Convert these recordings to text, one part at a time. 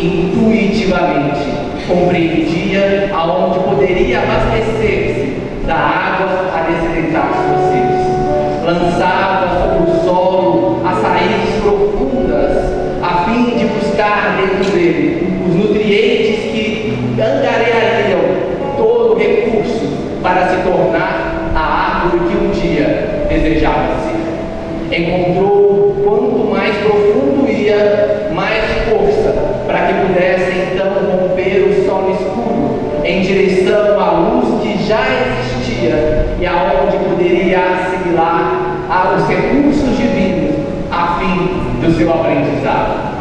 intuitivamente compreendia aonde poderia abastecer-se da água a dessedentar suas sedes. Lançava sobre o solo as raízes profundas, a fim de buscar dentro dele os nutrientes que angariariam todo o recurso para se tornar a árvore que um dia desejava ser. Encontrou quanto mais profundo ia, mais força para que pudesse então romper o solo escuro em direção à luz que já existia e aonde poderia assimilar os recursos divinos a fim do seu aprendizado.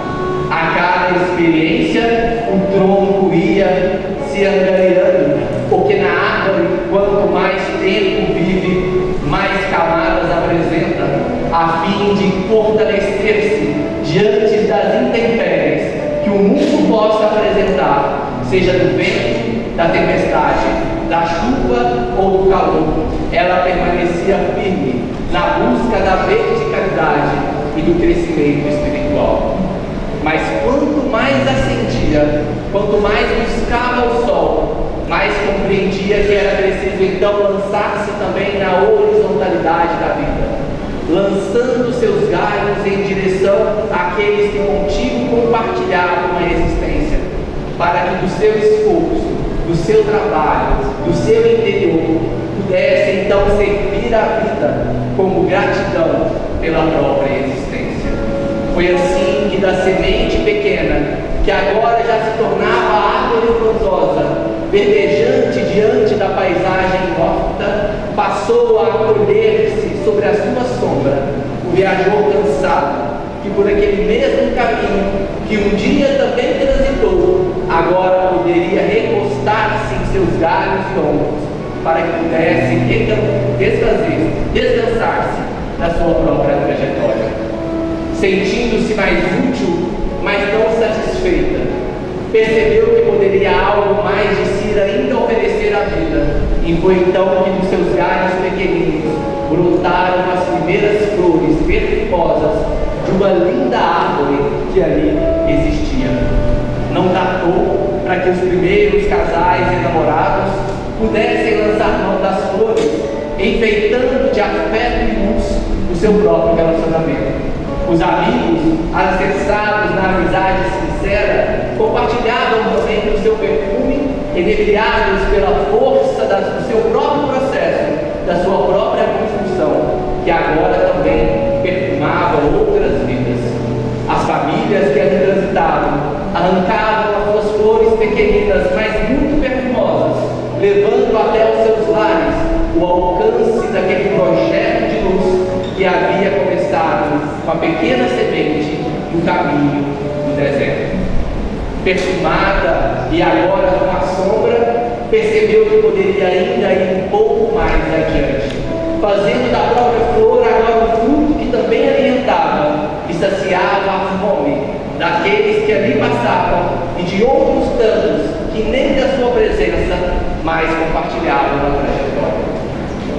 A cada experiência, o tronco ia se angariando, porque na árvore, quanto mais tempo vive, mais camadas apresenta, a fim de fortalecer-se diante das intempéries que o mundo possa apresentar, seja do vento, da tempestade, da chuva ou do calor. Ela permanecia firme na busca da verticalidade e do crescimento espiritual. Mas quanto mais ascendia, quanto mais buscava o sol, mais compreendia que era preciso então lançar-se também na horizontalidade da vida, lançando seus galhos em direção àqueles que contigo compartilhavam a existência, para que do seu esforço, do seu trabalho, do seu interior, pudesse então servir a vida como gratidão pela própria existência. Foi assim que da semente pequena, que agora já se tornava árvore frondosa, verdejante diante da paisagem morta, passou a acolher-se sobre a sua sombra o viajor cansado, que por aquele mesmo caminho que um dia também transitou, agora poderia recostar-se em seus galhos e ombros, para que pudesse descansar-se da sua própria trajetória. Sentindo-se mais útil, mas não satisfeita, percebeu que poderia algo mais de si ainda oferecer à vida, e foi então que dos seus galhos pequeninos brotaram as primeiras flores perfumosas de uma linda árvore que ali existia. Não tardou para que os primeiros casais enamorados pudessem lançar mão das flores, enfeitando de afeto e luz o seu próprio relacionamento. Os amigos, alicerçados na amizade sincera, compartilhavam também do seu perfume, enebriados pela força do seu próprio processo, da sua própria construção, que agora também perfumava outras vidas. As famílias que ali transitavam arrancavam as suas flores pequeninas, mas muito perfumosas, levando até os seus lares o alcance daquele projeto de luz que havia começado com a pequena semente no caminho do deserto. Perfumada e agora com a sombra, percebeu que poderia ainda ir um pouco mais adiante, fazendo da própria flor agora um fruto que também alimentava e saciava a fome daqueles que ali passavam e de outros tantos que nem da sua presença mais compartilhavam a trajetória.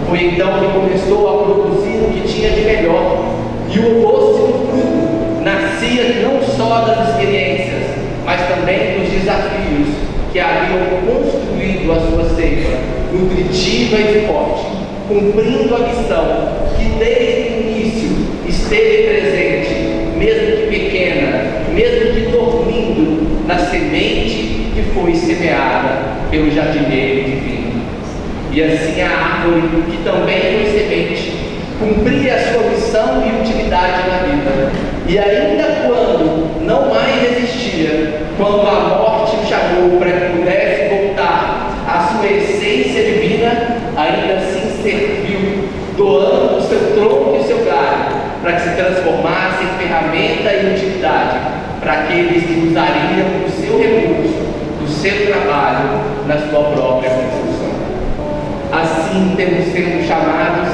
Foi então que começou a produzir o que tinha de melhor, e o doce do fruto nascia não só das experiências, mas também dos desafios que haviam construído a sua seiva, nutritiva e forte, cumprindo a missão que desde o início esteve presente, mesmo que pequena, mesmo que dormindo, na semente que foi semeada pelo jardineiro divino. E assim a árvore, que também foi semente, cumpria a sua missão e utilidade na vida. E ainda quando não mais existia, quando a morte o chamou para que pudesse voltar à sua essência divina, ainda assim serviu, doando o seu tronco e o seu galho, para que se transformasse em ferramenta e utilidade para aqueles que usariam do seu recurso, do seu trabalho, na sua própria construção. Assim temos sido chamados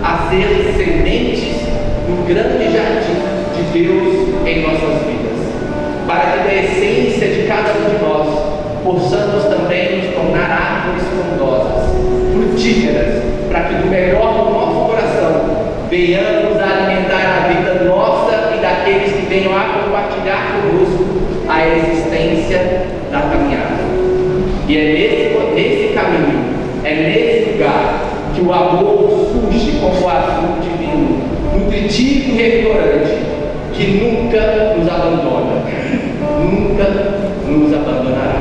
a ser sementes do grande jardim de Deus em nossas vidas, para que da essência de cada um de nós possamos também nos tornar árvores frondosas, frutíferas, para que do melhor do nosso coração venhamos a alimentar a vida nossa e daqueles que venham a compartilhar conosco o amor surge como o azul divino, nutritivo e revigorante, que nunca nos abandona, nunca nos abandonará.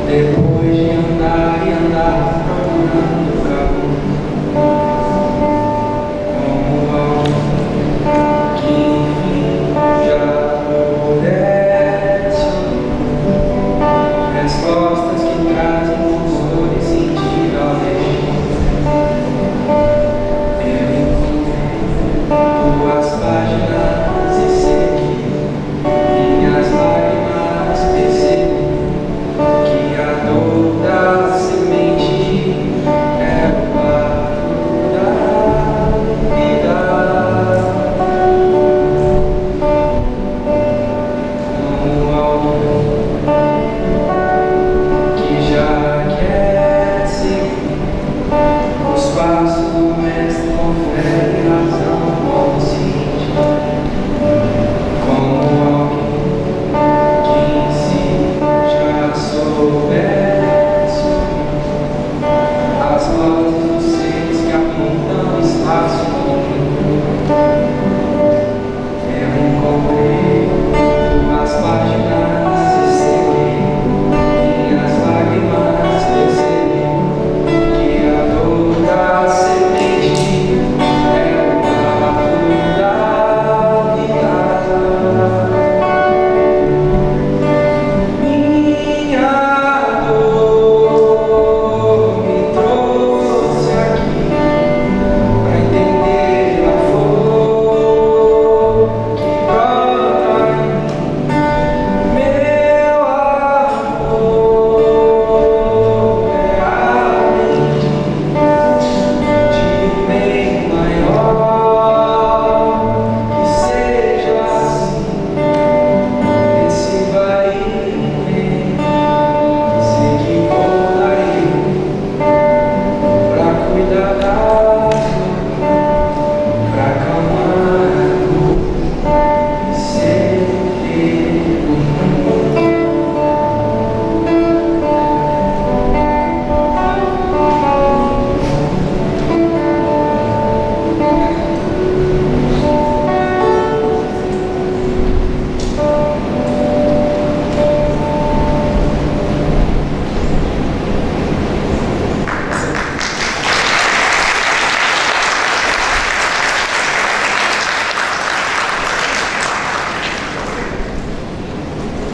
Depois de andar e andar procurando o caminho, como algo que enfim já obedece, respostas que trazem consolo e sentido ao destino. Eu encontrei tuas páginas e segui minhas lágrimas, percebi que a dor da semente é o parto da vida. Como alguém que já quer seguir os passos do mestre, confere razão consciente. Como alguém que em si já soubesse as vozes dos seres que apontam espaço infinito. Eu encontrei tuas páginas e segui minhas lágrimas, percebi que a dor da semente é o parto da vida. Minha dor me trouxe aqui pra entender a flor que brota em mim. Meu amor é além de um bem maior, que seja assim, esse vai e vem. Sei que voltarei pra cuidar da flor, pra acalmar a dor e ser feliz.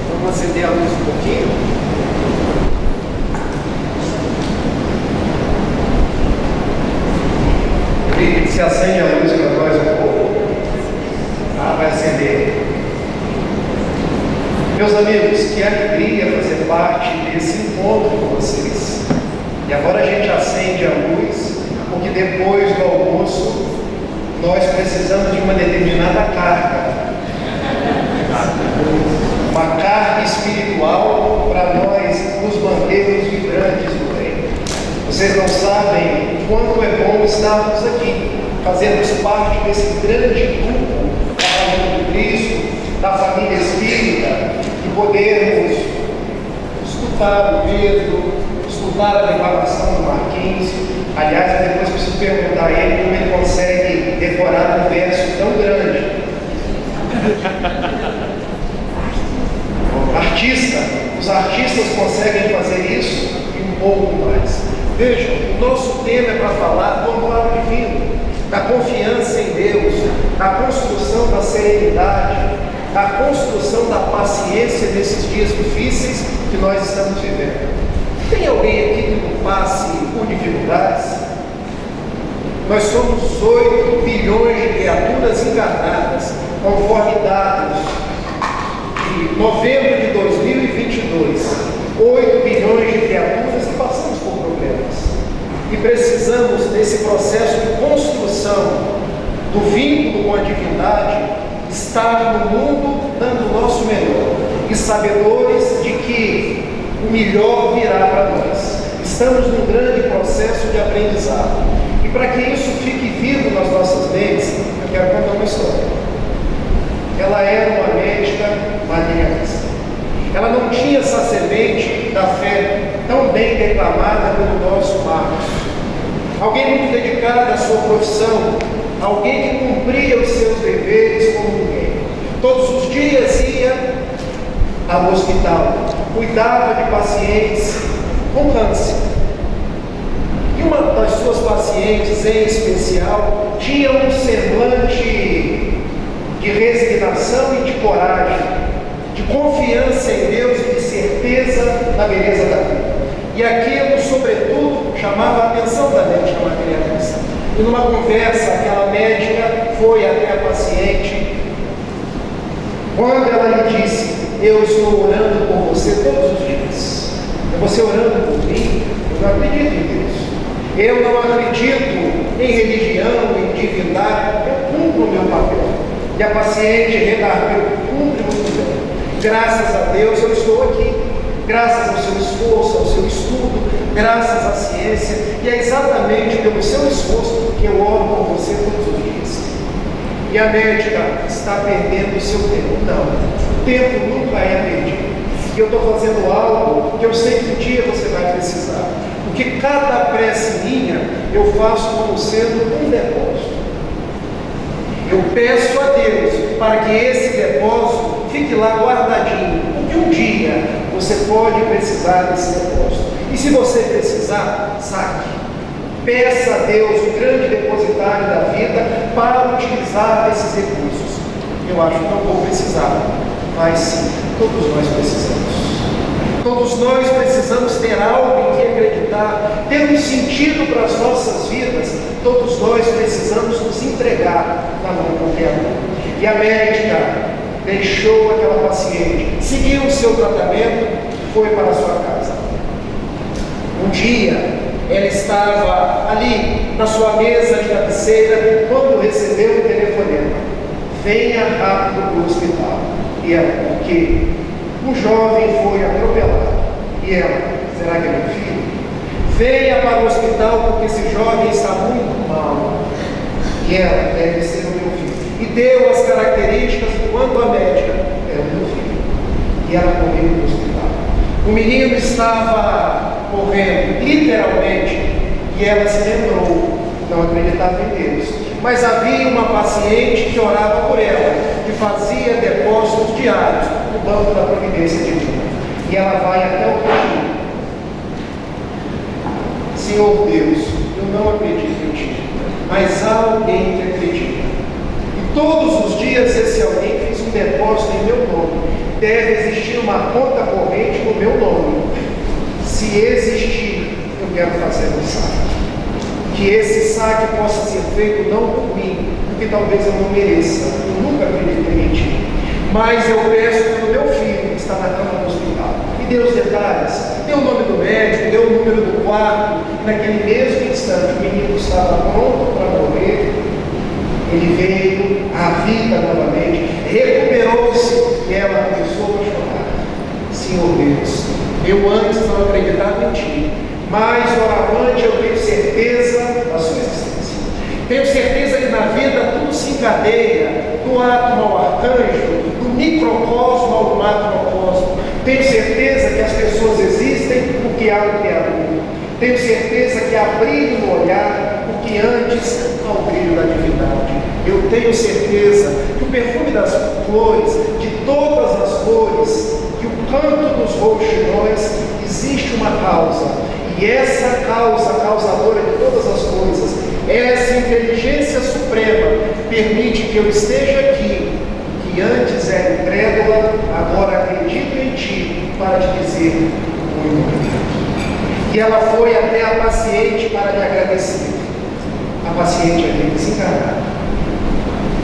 Vamos acender a luz um pouquinho. E se acende a luz para nós um pouco. Vai acender. Meus amigos, que alegria fazer parte desse encontro com vocês. E agora a gente acende a luz, porque depois do almoço nós precisamos de uma determinada carga. Uma carga espiritual para nós nos mantermos vibrantes do reino. Vocês não sabem o quanto é bom estarmos aqui, fazermos parte desse grande grupo da família de Cristo, da família espírita, e podermos escutar o Pedro, escutar a declaração do Marquinhos. Aliás, eu depois preciso perguntar a ele como ele consegue decorar um verso tão grande. Os artistas conseguem fazer isso e um pouco mais. Vejam, o nosso tema é para falar do amparo divino, da confiança em Deus, da construção da serenidade, da construção da paciência nesses dias difíceis que nós estamos vivendo. Tem alguém aqui que não passe por dificuldades? Nós somos 8 bilhões de criaturas encarnadas, conforme dados de novembro de 2022, 8 bilhões de criaturas que passamos por problemas. E precisamos, nesse processo de construção do vínculo com a divindade, estar no mundo dando o nosso melhor e sabedores de que o melhor virá para nós. Estamos num grande processo de aprendizado. E para que isso fique vivo nas nossas mentes, eu quero contar uma história. era uma médica materialista. Ela não tinha essa semente da fé tão bem declamada pelo nosso Marcos. Alguém muito dedicado à sua profissão, alguém que cumpria os seus deveres como ninguém. Todos os dias ia ao hospital, cuidava de pacientes com câncer. E uma das suas pacientes, em especial, tinha um semblante de resignação e de coragem, de confiança em Deus e de certeza na beleza da vida. E aquilo, sobretudo, chamava a atenção da médica materialista. E numa conversa, aquela médica foi até a paciente. Quando ela lhe disse: eu estou orando por você todos os dias. É você orando por mim? Eu não acredito em Deus. Eu não acredito em religião, em divindade. Eu cumpro o meu papel. E a paciente redargueu: cumpre muito bem. Graças a Deus eu estou aqui. Graças ao seu esforço, ao seu estudo, graças à ciência. E é exatamente pelo seu esforço que eu oro por você todos os dias. E a médica está perdendo o seu tempo. Não, o tempo nunca é perdido. E eu estou fazendo algo que eu sei que um dia você vai precisar. Porque cada prece minha eu faço como sendo um depósito. Eu peço a Deus para que esse depósito fique lá guardadinho. Porque um dia você pode precisar desse depósito. E se você precisar, saque. Peça a Deus, o grande depositário da vida, para utilizar esses recursos. Eu acho que não vou precisar, mas sim, todos nós precisamos. Todos nós precisamos ter algo em que acreditar, ter um sentido para as nossas vidas. Todos nós precisamos nos entregar na mão do Criador. E a médica deixou aquela paciente, seguiu o seu tratamento e foi para a sua casa. Um dia, ela estava ali na sua mesa de cabeceira quando recebeu o telefonema: venha rápido para o hospital. E ela: por quê? Um jovem foi atropelado. E ela: será que é meu filho? Venha para o hospital porque esse jovem está muito mal. E ela: deve ser o meu filho. E deu as características quando a médica: é o meu filho. E ela correu para o hospital. O menino estava morrendo, literalmente, e ela se lembrou, não acreditava em Deus. Mas havia uma paciente que orava por ela, que fazia depósitos diários no banco da providência divina. E ela vai até o caminho. Senhor Deus, eu não acredito em Ti, mas há alguém que acredita. E todos os dias esse alguém fez um depósito em meu nome. Deve existir uma conta corrente no meu nome. Se existir, eu quero fazer um saque. Que esse saque possa ser feito não por mim, porque talvez eu não mereça. Eu nunca acreditei em Ti. Mas eu peço pelo meu filho que está na cama do hospital. E deu os detalhes, deu o nome do médico, deu o número do quarto. E naquele mesmo instante o menino estava pronto para morrer. Ele veio à vida novamente, recuperou-se e ela começou a chorar. Senhor Deus, eu antes não acreditava em Ti, mas doravante eu tenho certeza da Sua existência. Tenho certeza que na vida tudo se encadeia, do átomo ao arcanjo, do microcosmo ao macrocosmo. Tenho certeza que as pessoas existem porque há um Criador. Tenho certeza que há brilho no olhar, porque antes há o brilho da divindade. Eu tenho certeza que o perfume das flores, de todas as flores, que o canto dos rouxinóis, existe uma causa. E essa causa, causadora de todas as coisas, essa inteligência suprema, permite que eu esteja aqui, que antes era incrédula, agora acredito em Ti, para te dizer muito obrigado. E ela foi até a paciente para lhe agradecer. A paciente havia desencarnado.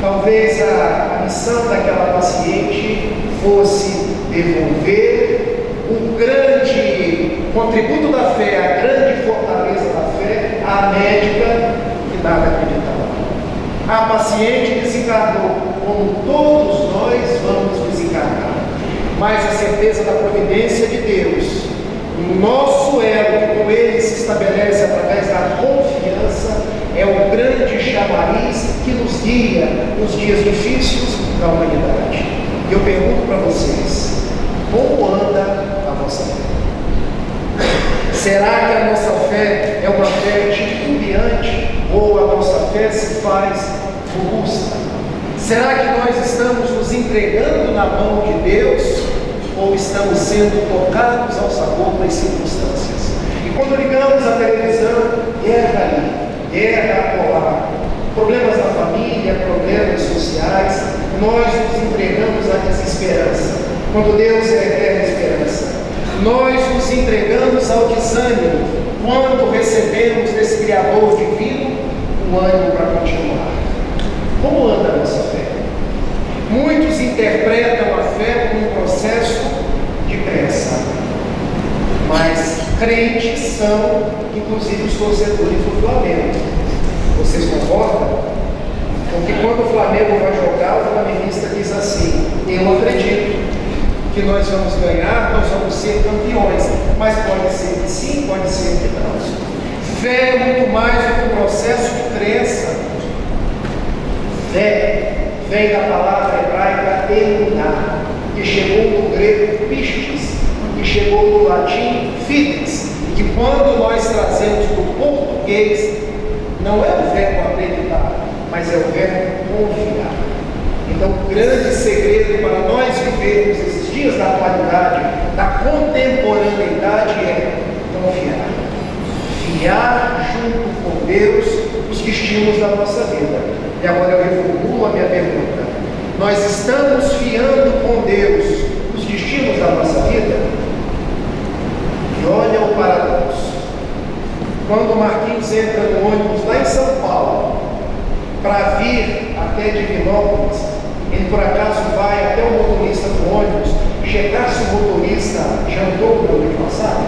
Talvez a missão daquela paciente fosse devolver o grande contributo da fé, a grande fortaleza da fé à médica que nada acreditava. A paciente desencarnou, como todos nós vamos desencarnar. Mas a certeza da providência de Deus, o nosso elo que com Ele se estabelece através da confiança, é o grande chamariz que nos guia nos dias difíceis da humanidade. E eu pergunto para vocês, como anda a vossa fé? Será que a nossa fé é uma fé titubeante ou a nossa fé se faz robusta? Será que nós estamos nos entregando na mão de Deus ou estamos sendo tocados ao sabor das circunstâncias? E quando ligamos a televisão, guerra ali, guerra acolá, problemas na família, problemas sociais, nós nos entregamos à desesperança, quando Deus é a eterna esperança. Nós nos entregamos ao desânimo, quando recebemos desse Criador divino um ânimo para continuar. Como anda a nossa fé? Muitos interpretam a fé como um processo de crença, mas crentes são, inclusive, os torcedores do Flamengo. Vocês concordam? Porque quando o Flamengo vai jogar, o flamenguista diz assim: eu acredito que nós vamos ganhar, nós vamos ser campeões, mas pode ser que sim, pode ser que não. Fé é muito mais do que um processo de crença. Fé vem da palavra hebraica emuná, que chegou do grego pistes, que chegou do latim fides, e que quando nós trazemos para o português, não é o verbo acreditar, mas é o verbo confiar. Então, o grande segredo para nós vivermos esses dias da atualidade, da contemporaneidade, é confiar. Fiar junto com Deus os destinos da nossa vida. E agora eu reformulo a minha pergunta: nós estamos fiando com Deus os destinos da nossa vida? E olha o paradoxo. Quando o Marquinhos entra no ônibus lá em São Paulo, para vir até Divinópolis, ele por acaso vai até o motorista do ônibus checar se o motorista jantou no ano passado?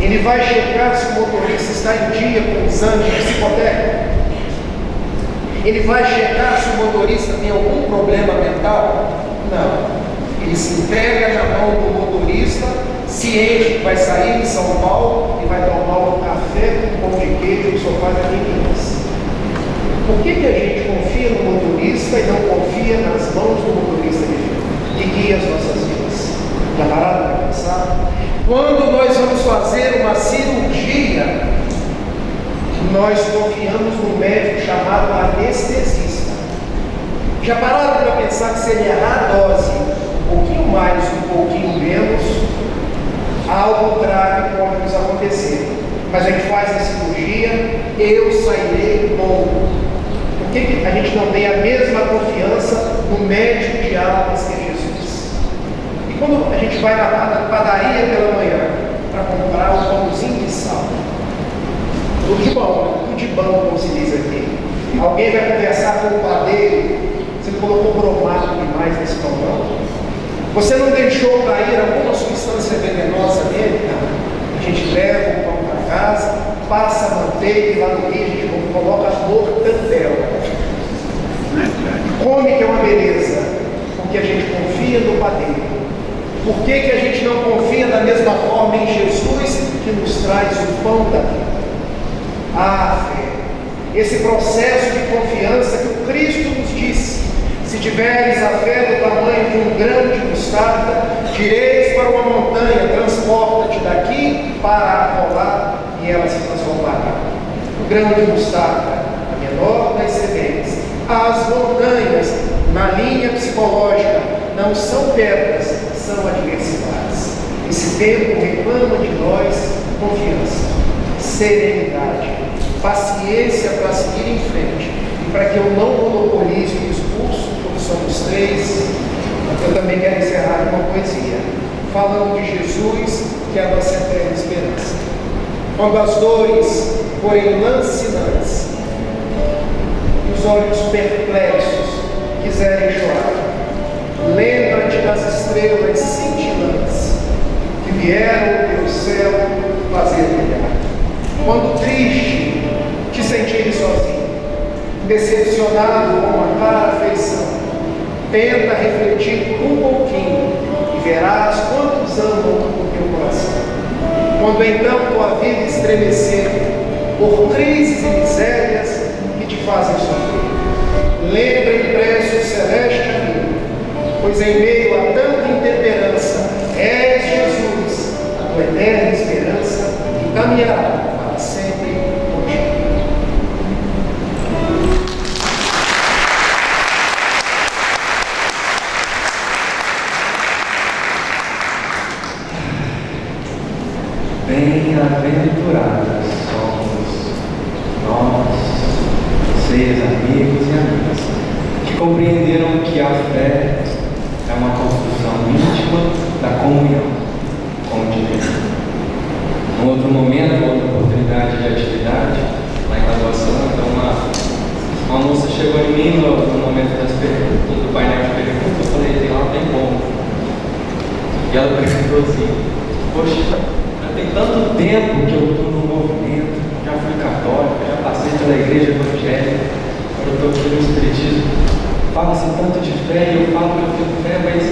Ele vai checar se o motorista está em dia com o exame psicotécnico? Ele vai checar se o motorista tem algum problema mental? Não. Ele se entrega na mão do motorista, ciente que vai sair de São Paulo e vai tomar um café com pão de queijo no sofá de Minas. Por que a gente confia no motorista e não confia nas mãos do motorista que guia as nossas vidas? Já pararam para pensar? Quando nós vamos fazer uma cirurgia, nós confiamos no médico chamado anestesista. Já pararam para pensar que se ele errar a dose, um pouquinho mais, um pouquinho menos, algo grave pode nos acontecer? Mas a gente faz a cirurgia, eu sairei bom. Por que a gente não tem a mesma confiança no médico de almas que é Jesus? E quando a gente vai na padaria pela manhã para comprar um pãozinho de sal, tudo de bom, tudo de bom, como se diz aqui. Alguém vai conversar com o padeiro: você colocou bromato demais nesse pão, não? Você não deixou cair alguma substância venenosa nele? Não. A gente leva o pão para casa, passa a manteiga e lá no Rio a gente coloca mortandela. Come, que é uma beleza, porque a gente confia no padeiro. Por que a gente não confia da mesma forma em Jesus, que nos traz o pão da vida? A fé, esse processo de confiança que o Cristo nos disse: se tiveres a fé do tamanho de um grão de mostarda, direis para uma montanha, transporta-te daqui para acolá, e ela se transformará. O grão de mostarda, a menor das sementes. As montanhas, na linha psicológica, não são pedras, são adversidades. Esse tempo reclama de nós confiança, serenidade, paciência para seguir em frente. E para que eu não monopolize o discurso, porque somos três, eu também quero encerrar com uma poesia, falando de Jesus, que é a nossa eterna esperança. Quando as dores forem lancinantes, e os olhos perplexos quiserem chorar, lembra-te das estrelas cintilantes que vieram do céu fazer brilhar. Quando triste te sentires sozinho, decepcionado com a clara afeição, tenta refletir um pouquinho e verás quantos amam o teu coração. Quando então tua vida estremecer por crises e misérias que te fazem sofrer, lembra pois em meio a tanta intemperança, és Jesus, a tua eterna esperança, e caminhará para sempre contigo. Bem-aventurados somos nós, vocês, amigos e amigas, que compreenderam que a fé é uma construção íntima da comunhão com o divino. Num outro momento, outra oportunidade de atividade, lá em graduação, então uma moça chegou em mim no momento das perguntas, do painel de perguntas, eu falei, ela tem como? E ela perguntou assim, poxa, tem tanto tempo que eu estou no movimento, já fui católico, já passei pela igreja evangélica, agora eu estou aqui no espiritismo. Fala-se tanto de fé e eu falo que eu tenho fé, mas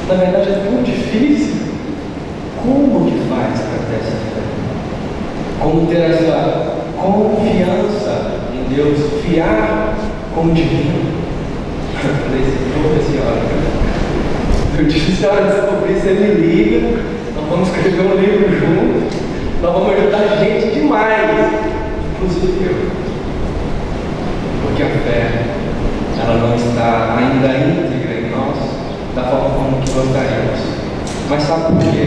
na verdade é tão difícil. Como que faz para ter essa fé? Como ter essa confiança em Deus, fiar com o divino? Eu falei assim, senhora, eu disse, se a senhora descobrir, você me liga. Nós vamos escrever um livro juntos, nós vamos ajudar gente demais, inclusive eu. Porque a fé, ela não está ainda íntegra em nós, da forma como que gostaríamos. Mas sabe por quê?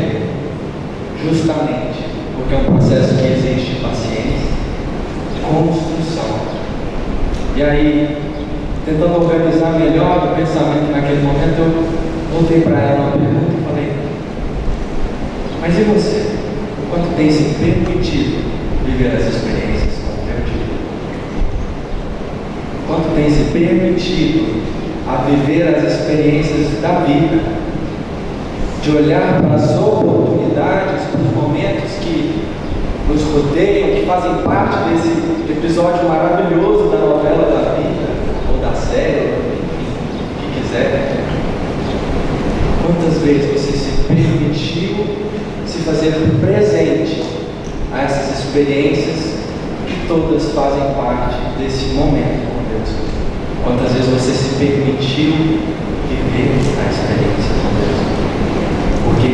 Justamente porque é um processo que exige paciência, construção. E aí, tentando organizar melhor o pensamento naquele momento, eu voltei para ela uma pergunta e falei, mas e você? Quanto tem se permitido viver as experiências com o teu Deus? Quanto tem se permitido a viver as experiências da vida? De olhar para as oportunidades, para os momentos que nos rodeiam, que fazem parte desse episódio maravilhoso da novela da vida, ou da série, enfim, o que quiser. Quantas vezes você se permitiu se fazer presente a essas experiências que todas fazem parte desse momento com Deus? Quantas vezes você se permitiu viver a experiência com Deus? Porque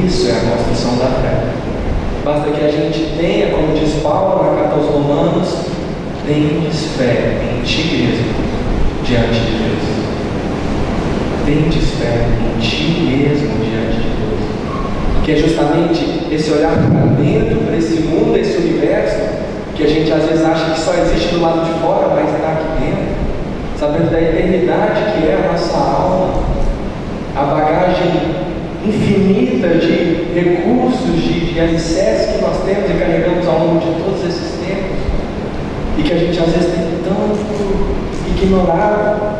isso é a construção da fé. Basta que a gente tenha, como diz Paulo na carta aos Romanos, tendes fé em ti mesmo diante de Deus. Tendes fé em ti mesmo diante de Deus. Que é justamente esse olhar para dentro, para esse mundo, esse universo, que a gente às vezes acha que só existe do lado de fora, mas está aqui dentro, sabendo da eternidade que é a nossa alma, a bagagem infinita de recursos, de alicerces que nós temos e carregamos ao longo de todos esses tempos, e que a gente às vezes tem tanto ignorado,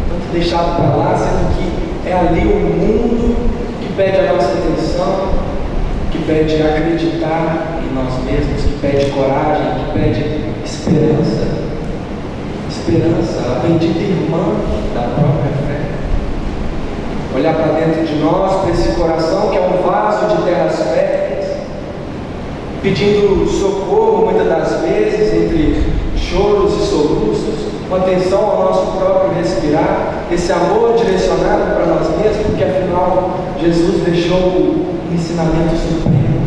tanto deixado para lá, sendo que é ali o mundo que pede a nossa atenção, que pede acreditar em nós mesmos, que pede coragem, que pede esperança. Esperança, a bendita irmã da própria fé. Olhar para dentro de nós, para esse coração que é um vaso de terras férteis, pedindo socorro muitas das vezes entre choros e soluços, com atenção ao nosso próprio respirar, esse amor direcionado para nós mesmos, porque afinal Jesus deixou um ensinamento supremo.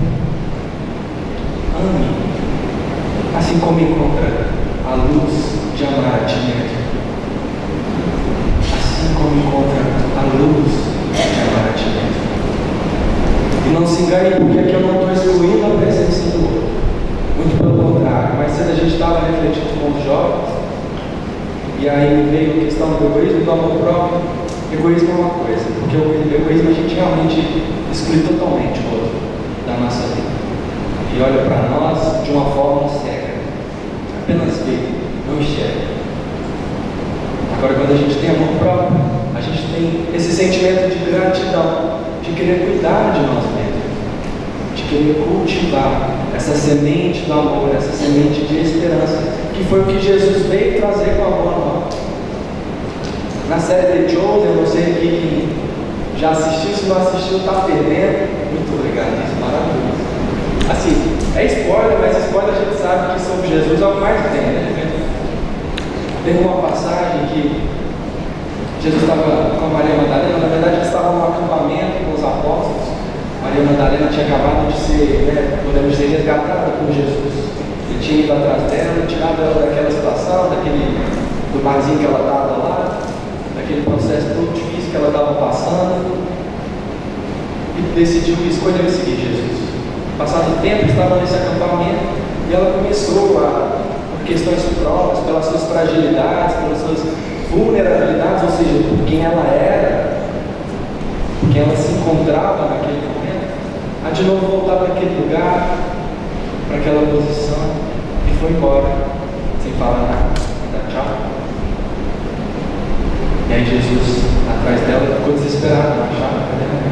Ame, assim como encontra a luz de amar a ti mesmo. Assim como encontra a luz de amar a ti mesmo. E não se engane, porque aqui eu não estou excluindo a presença do outro. Muito pelo contrário. Mais cedo a gente estava refletindo com os jovens, e aí veio a questão do egoísmo e do amor próprio. Egoísmo é uma coisa, porque o egoísmo a gente realmente exclui totalmente o outro da nossa vida. E olha para nós de uma forma cega. Apenas vê, não enxerga. Agora, quando a gente tem amor próprio, a gente tem esse sentimento de gratidão, de querer cuidar de nós mesmos, de querer cultivar essa semente do amor, essa semente de esperança, que foi o que Jesus veio trazer com a boa nova. Na série The Chosen, eu não sei aqui quem já assistiu, se não assistiu, está perdendo. Muito obrigado, isso é maravilhoso. Assim, é spoiler, mas spoiler a gente sabe que sobre Jesus é o que mais tem, né? Tem uma passagem que Jesus estava com a Maria Madalena. Na verdade, eles estavam no acampamento com os apóstolos. Maria Madalena tinha acabado de ser, podemos dizer, resgatada por Jesus. Ele tinha ido atrás dela, tirado ela daquela situação, do barzinho que ela estava lá, daquele processo todo difícil que ela estava passando, e decidiu que escolheu seguir Jesus. Passado o tempo, estava nesse acampamento e ela começou por questões próprias, pelas suas fragilidades, pelas suas vulnerabilidades, ou seja, por quem ela era, por quem ela se encontrava naquele momento, a de novo voltar para aquele lugar, para aquela posição, e foi embora, sem falar nada, sem dar tchau. E aí Jesus, atrás dela, ficou desesperado, não achava, cadê ela?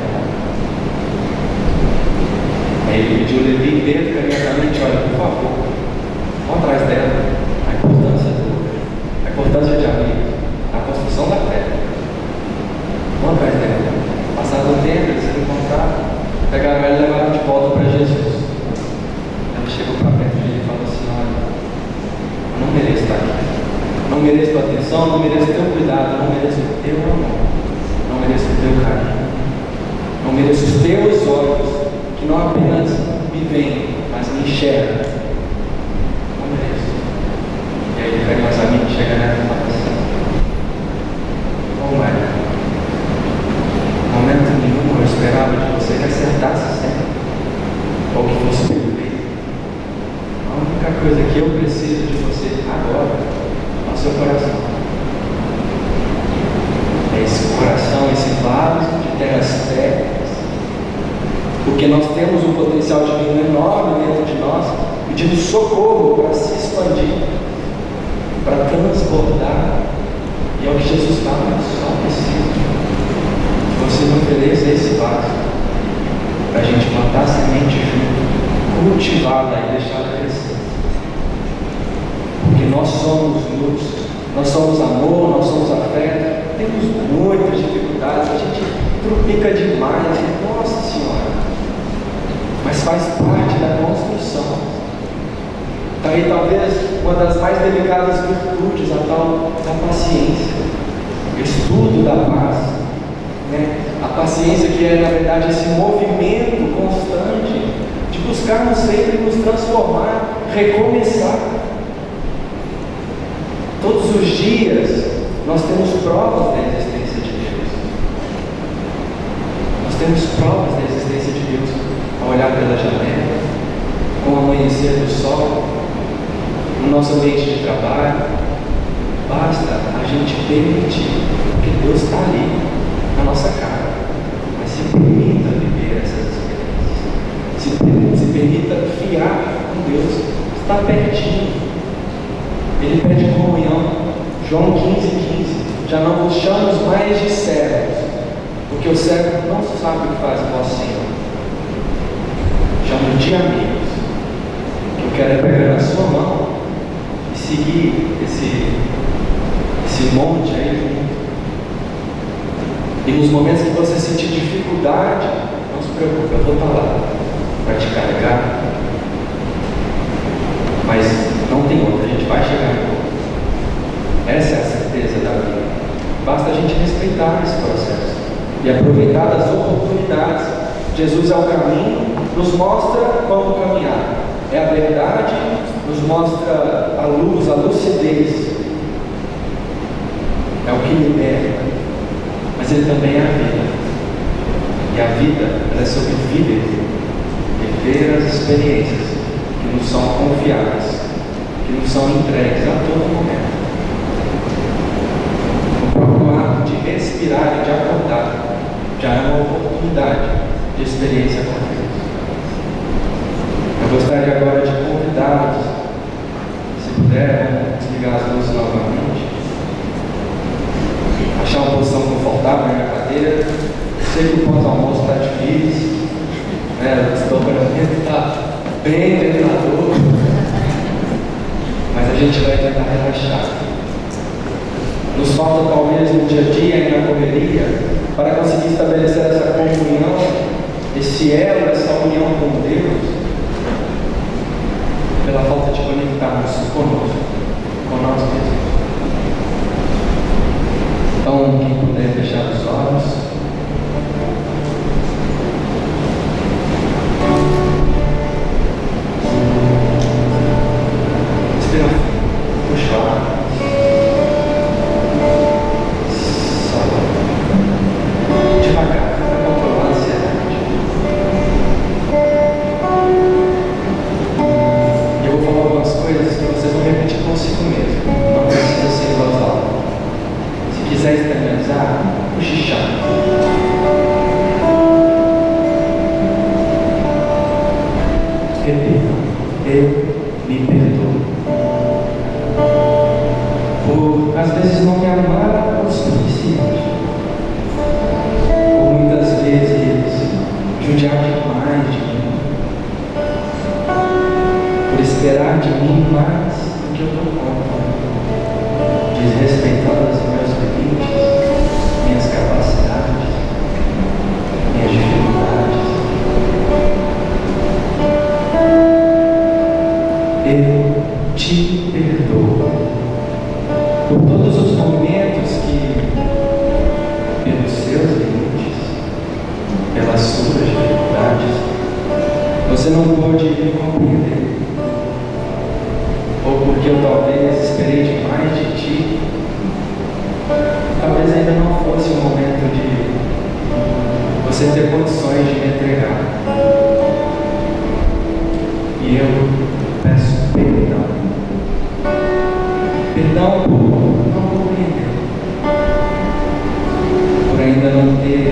Aí ele pediu Levi e Pedro carinhosamente: olha, por favor, vão atrás dela. A importância de amigos, a construção da fé. Vão atrás dela. Passado o tempo, eles se encontraram, pegaram ela e levaram de volta para Jesus. Ela chegou para perto dele e falou assim: olha, eu não mereço estar aqui, não mereço tua atenção, não mereço teu cuidado, não mereço o teu amor, não mereço o teu carinho, não mereço os teus olhos, que não apenas me veem, mas me enxergam. Não mereço. E aí ele carinhosamente chega nela e fala assim: oh Maria, em momento nenhum eu esperava de você que acertasse sempre, ou que fosse perfeito. A única coisa que eu preciso de você agora é o seu coração. É esse coração, esse vaso de terras férteis, porque nós temos um potencial divino enorme dentro de nós, pedindo socorro para se expandir, para transbordar. E é o que Jesus fala: só preciso que você me ofereça esse vaso para a gente plantar a semente junto, cultivá-la e deixá-la crescer. Porque nós somos luz, nós somos amor, nós somos afeto. Temos muitas dificuldades, a gente tropica demais, nossa Senhora, mas faz parte da construção. Daí talvez uma das mais delicadas virtudes, a tal da paciência, o estudo da paz, né? A paciência que é, na verdade, esse movimento constante de buscarmos sempre nos transformar, recomeçar. Todos os dias nós temos provas da existência de Deus. Nós temos provas da existência de Deus ao olhar pela janela, com o amanhecer do sol, no nosso ambiente de trabalho. Basta a gente permitir, porque Deus está ali, na nossa cara. Mas se permita viver essas experiências, se permita fiar com Deus, está pertinho. Ele pede comunhão. João 15,15: já não vos chamo mais de servos, porque o servo não sabe o que faz o vosso Senhor. Chamo de amigos, que eu quero é pegar na sua mão e seguir esse monte aí junto. E nos momentos que você sentir dificuldade, não se preocupe, eu vou estar lá para te carregar. Mas não tem outra, a gente vai chegar em outro. Essa é a certeza da vida. Basta a gente respeitar esse processo e aproveitar das oportunidades. Jesus é o caminho, nos mostra como caminhar. É a verdade, nos mostra a luz, a lucidez. É o que liberta, mas ele também é a vida. E a vida, ela é sobre viver as experiências que nos são confiadas, que nos são entregues a todo momento. O próprio ato de respirar e de acordar já é uma oportunidade de experiência com Deus. Eu gostaria agora de convidá-los, se puder, vamos desligar as luzes novamente, achar uma posição confortável na cadeira. Eu sei que o pós-almoço está difícil, né? O desdobramento está bem tentador, mas a gente vai tentar relaxar. Nos falta talvez no dia a dia e na correria para conseguir estabelecer essa comunhão, esse elo, essa união com Deus, pela falta de conectarmos conosco, com nós mesmos. Então, cochichar. Repita: eu me perdoo. Por às vezes não me amar o suficiente, ou muitas vezes judiar demais de mim, por esperar de mim mais do que eu dou conta, desrespeitando os meus limites, minhas capacidades, minhas dificuldades. Eu te perdoo por todos os momentos que, pelos seus limites, pelas suas dificuldades, você não pôde me compreender, ou porque eu talvez esperei demais de ti, talvez ainda não fosse o momento de você ter condições de me entregar. E eu peço perdão. Perdão por não compreender, por ainda não ter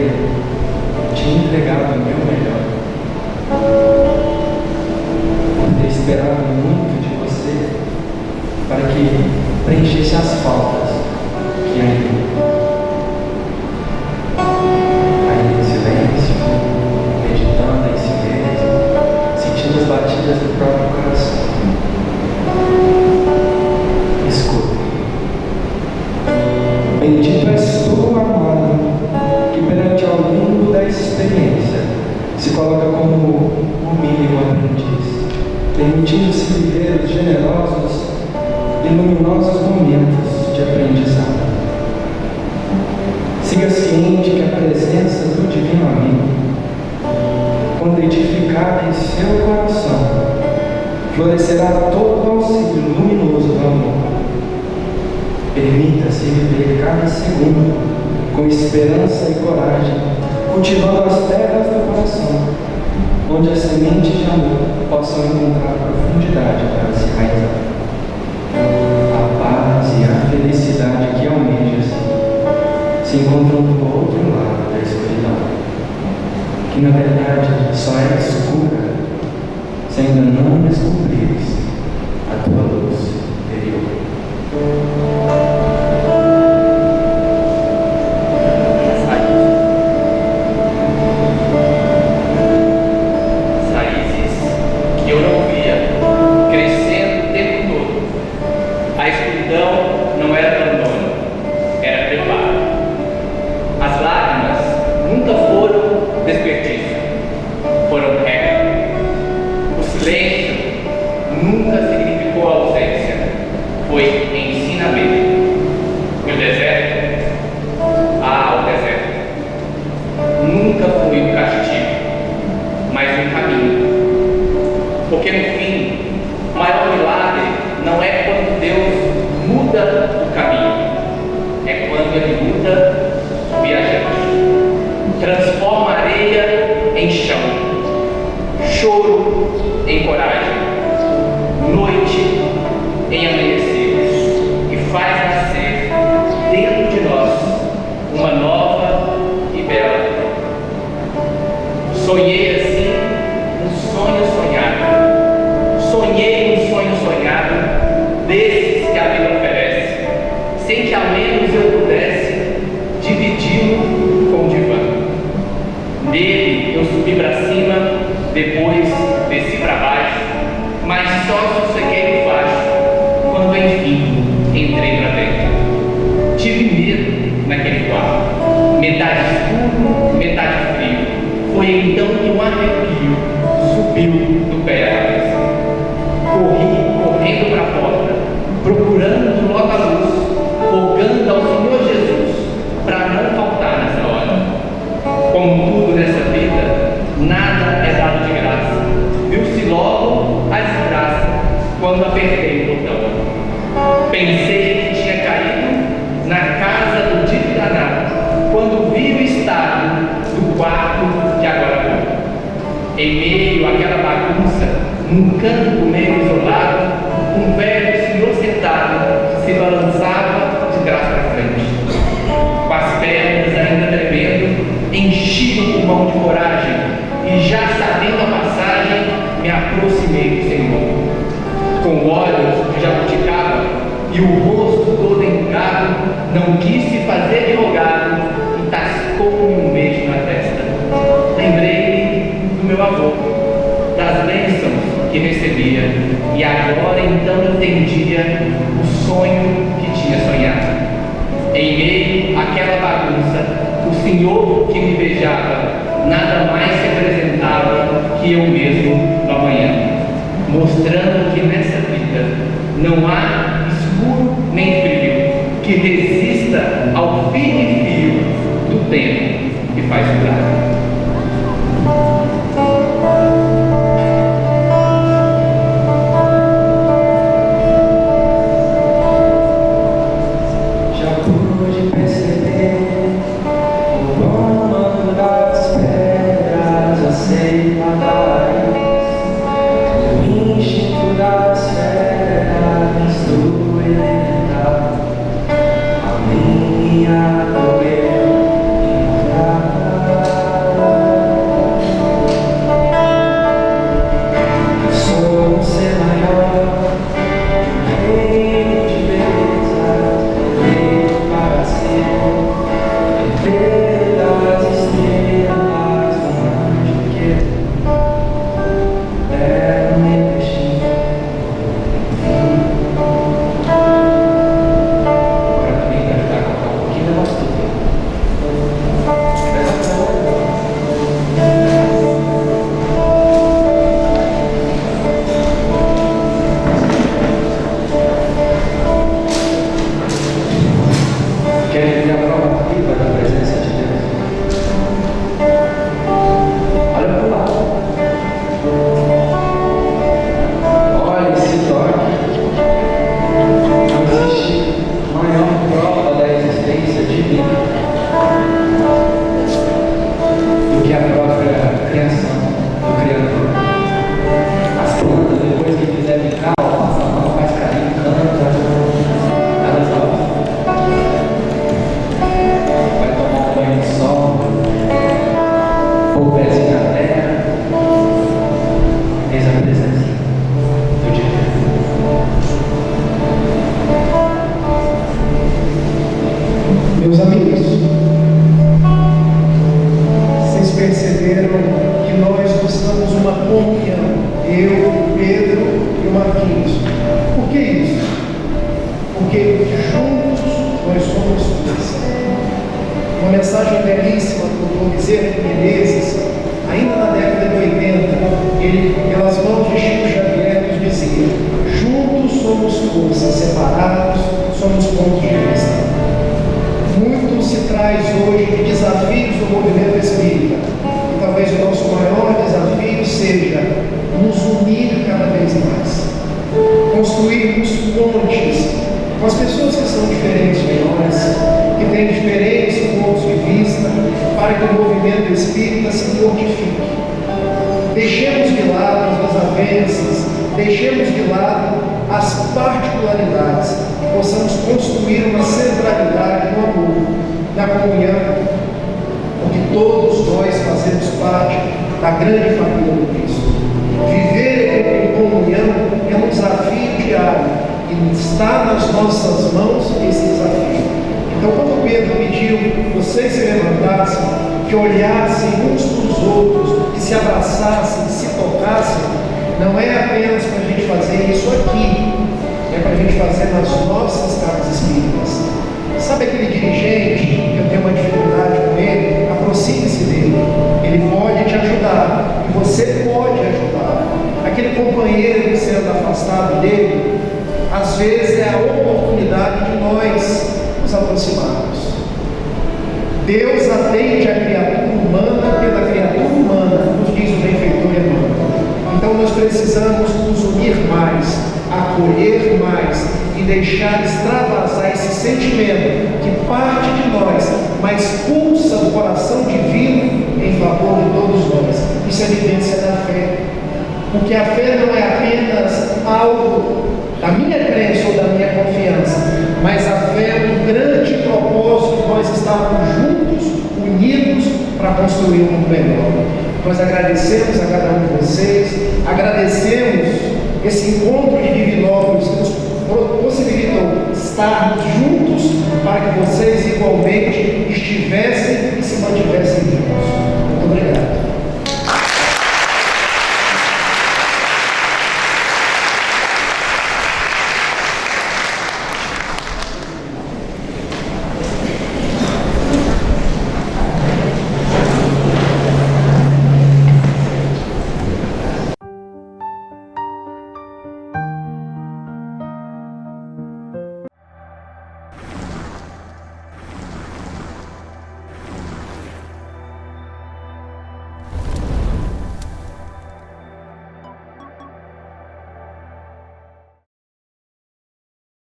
te entregado o meu melhor, por ter esperado muito de você para que preenchesse as faltas que ainda em silêncio, meditando em si mesmo, sentindo as batidas do próprio coração. Escuta. Bendito és tu, amado, que perante ao limbo da experiência se coloca como humilde aprendiz, permitindo-se viver os generosos e luminosos momentos de aprendizado. Siga ciente que a presença do Divino Amigo, quando edificada em seu coração, florescerá todo o auxílio luminoso do amor. Permita-se viver cada segundo com esperança e coragem, cultivando as terras do coração, onde as sementes de amor possam encontrar profundidade para se enraizar. A paz e a felicidade que almejas se encontram do outro lado da escuridão, que na verdade só é escura se ainda não descobrires a tua luz interior. Raízes que eu não via, crescendo o tempo todo. A escuridão não era abandono, era preparo. As lágrimas nunca foram desperdício, foram regra. O silêncio nunca significou ausência, foi ensinamento. E o deserto? O deserto nunca foi um castigo, mas um caminho. Porque no fim, o maior milagre não é quando Deus muda o caminho, é quando Ele muda o viajante. Transforma a areia em chão, choro em coragem, noite em amanhecer, e faz nascer dentro de nós uma nova e bela vida. Sonhei assim um sonho sonhado. Sonhei um sonho sonhado desses que a vida oferece, sem que ao menos eu pudesse dividi-lo com o divã. Nele eu subi para cima, depois desci para baixo, mas só sosseguei o facho quando enfim entrei para dentro. Tive medo naquele quarto, metade escuro, metade frio. Foi então que um arrepio subiu do pé à cabeça. Corri correndo para a porta, procurando logo a luz, rogando ao Senhor Jesus para não faltar nessa hora. Como tudo nessa vida, nada é dado de graça. Viu-se logo a desgraça quando apertei o botão. Pensei que tinha caído na casa do dito danado, quando vi o estado do quarto que agora vou. Em meio àquela bagunça, num canto meio isolado, um velho senhor sentado se balançava de trás para frente, com as pernas ainda aquela bagunça, o Senhor que me beijava nada mais se apresentava que eu mesmo no amanhã, mostrando que nessa vida não há escuro nem frio que resista ao firme fio do tempo que faz durar. Meus amigos, vocês perceberam que nós buscamos uma comunhão, eu, o Pedro e o Marquinhos. Por que isso? Porque juntos nós somos força. Uma mensagem belíssima do Dr. Bezerra de Menezes, ainda na década de 80, ele, pelas mãos de Chico Xavier, nos dizia: juntos somos força, separados somos pontos de vista. Muito se traz hoje de desafios do movimento espírita, e talvez o nosso maior desafio seja nos unir cada vez mais, construirmos pontes com as pessoas que são diferentes de nós, que têm diferentes pontos de vista, para que o movimento espírita se fortifique. Deixemos de lado as desavenças, deixemos de lado as particularidades, e possamos construir uma centralidade no amor, na comunhão, porque todos nós fazemos parte da grande família do Cristo. Viver em comunhão é um desafio diário, e está nas nossas mãos esse desafio. Então, quando Pedro pediu que vocês se levantassem, que olhassem uns para os outros, que se abraçassem, que se tocassem, não é apenas para a gente fazer isso aqui, é para a gente fazer nas nossas casas espíritas. Sabe aquele dirigente que eu tenho uma dificuldade com ele? Aproxime-se dele, ele pode te ajudar, e você pode ajudar. Aquele companheiro que você anda afastado dele, às vezes é a oportunidade de nós nos aproximarmos. Deus atende a criatura humana pela criatura humana, nos diz o benfeitor Emmanuel. Então nós precisamos nos unir mais, acolher mais e deixar extravasar esse sentimento que parte de nós, mas pulsa do coração divino em favor de todos nós. Isso é vivência da fé. Porque a fé não é apenas algo da minha crença ou da minha confiança, mas a fé é um grande propósito de nós estarmos juntos, unidos, para construir um mundo melhor. Nós agradecemos a cada um de vocês, agradecemos esse encontro de Divinópolis que nos possibilitou estarmos juntos para que vocês igualmente estivessem e se mantivessem vivos.